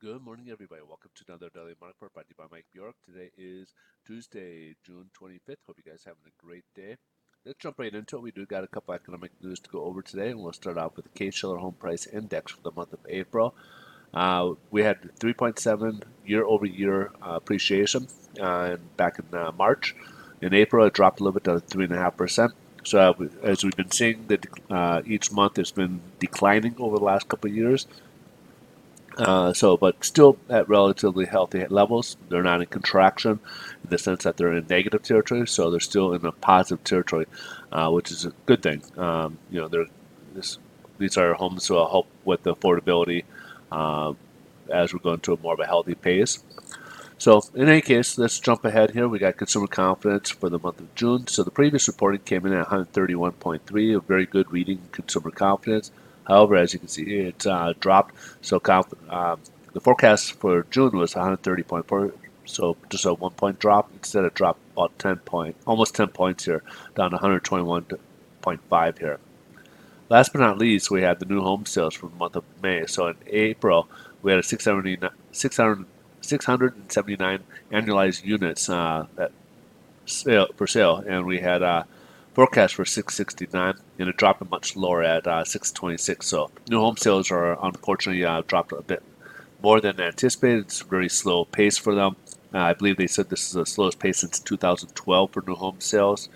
Good morning, everybody. Welcome to another Daily Market Report brought to you by Mike Bjork. Today is Tuesday, June 25th. Hope you guys are having a great day. Let's jump right into it. We do got a couple economic news to go over today, and we'll start off with the Case-Shiller Home Price Index for the month of April. We had 3.7 year-over-year appreciation back in March. In April, it dropped a little bit to 3.5%. So as we've been seeing, each month it's been declining over the last couple of years. But still at relatively healthy levels. They're not in contraction in the sense that they're in negative territory, so they're still in a positive territory, which is a good thing. These are homes that will help with affordability as we're going to a more of a healthy pace. So in any case, let's jump ahead here. We got consumer confidence for the month of June. So the previous reporting came in at 131.3, a very good reading consumer confidence. However, as you can see, it dropped. So the forecast for June was 130.4, so just a 1 point drop. Instead, it dropped about almost 10 points here, down to 121.5 here. Last but not least, we had the new home sales for the month of May. So in April, we had 679 annualized units for sale, and we had forecast for 669, and it dropped much lower at 626. So new home sales are unfortunately dropped a bit more than anticipated. It's a very slow pace for them. I believe they said this is the slowest pace since 2012 for new home sales.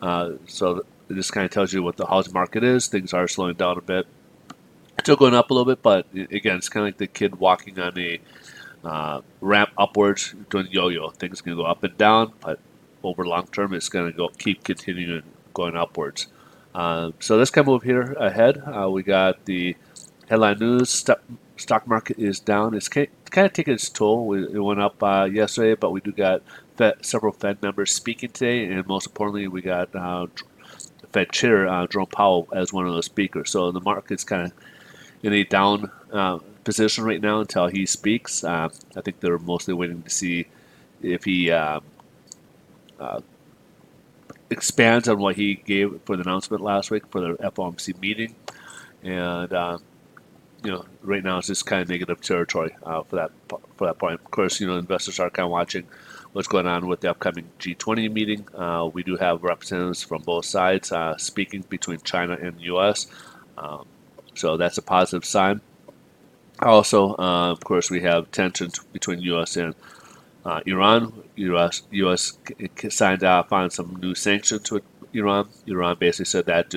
So this kind of tells you what the housing market is. Things are slowing down a bit. Still going up a little bit, but again, it's kind of like the kid walking on a ramp upwards, doing yo-yo. Things can go up and down, but over long term, it's going to keep continuing going upwards. So let's kind of move here ahead. We got the headline news. Stock market is down. It's kind of taking its toll. It went up yesterday, but we do got several Fed members speaking today, and most importantly, we got Fed Chair Jerome Powell as one of those speakers. So the market's kind of in a down position right now until he speaks. I think they're mostly waiting to see if he expands on what he gave for the announcement last week for the FOMC meeting. And right now it's just kind of negative territory for that point. Of course, investors are kind of watching what's going on with the upcoming G20 meeting. We do have representatives from both sides speaking between China and the U.S. So that's a positive sign. Also, of course, we have tensions between U.S. and Iran. U.S. signed off on some new sanctions with Iran. Iran basically said that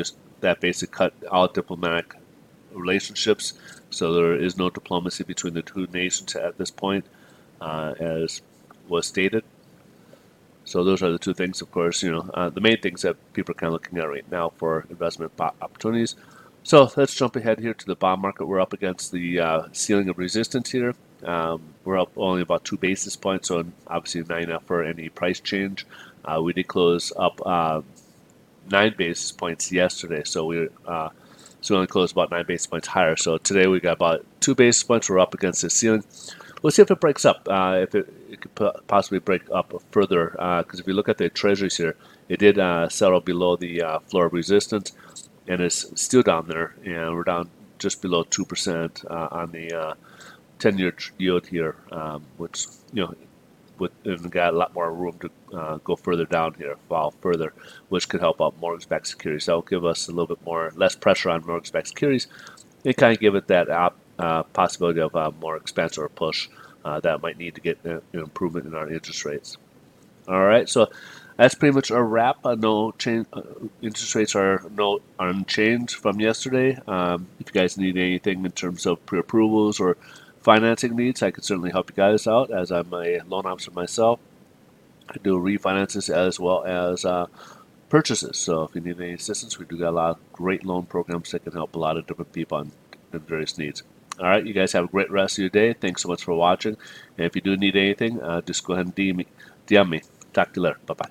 basically cut all diplomatic relationships. So there is no diplomacy between the two nations at this point, as was stated. So those are the two things, of course. The main things that people are kind of looking at right now for investment opportunities. So let's jump ahead here to the bond market. We're up against the ceiling of resistance here. We're up only about 2 basis points, so obviously not enough for any price change. We did close up 9 basis points yesterday, so we only closed about 9 basis points higher. So today we got about 2 basis points. We're up against the ceiling. We'll see if it breaks up. If it could possibly break up further, because if you look at the treasuries here, it did settle below the floor of resistance, and it's still down there, and we're down just below 2% on the 10-year yield here, which we've got a lot more room to go further down here, fall further, which could help out mortgage-backed securities. That will give us a little bit less pressure on mortgage-backed securities, and kind of give it that possibility of more expense or push that might need to get an improvement in our interest rates. All right, so that's pretty much our wrap. No change. Interest rates are unchanged from yesterday. If you guys need anything in terms of pre-approvals or financing needs, I can certainly help you guys out, as I'm a loan officer myself. I do refinances as well as purchases. So if you need any assistance, we do got a lot of great loan programs that can help a lot of different people on various needs. All right, you guys have a great rest of your day. Thanks so much for watching. And if you do need anything, just go ahead and DM me. Talk to you later. Bye-bye.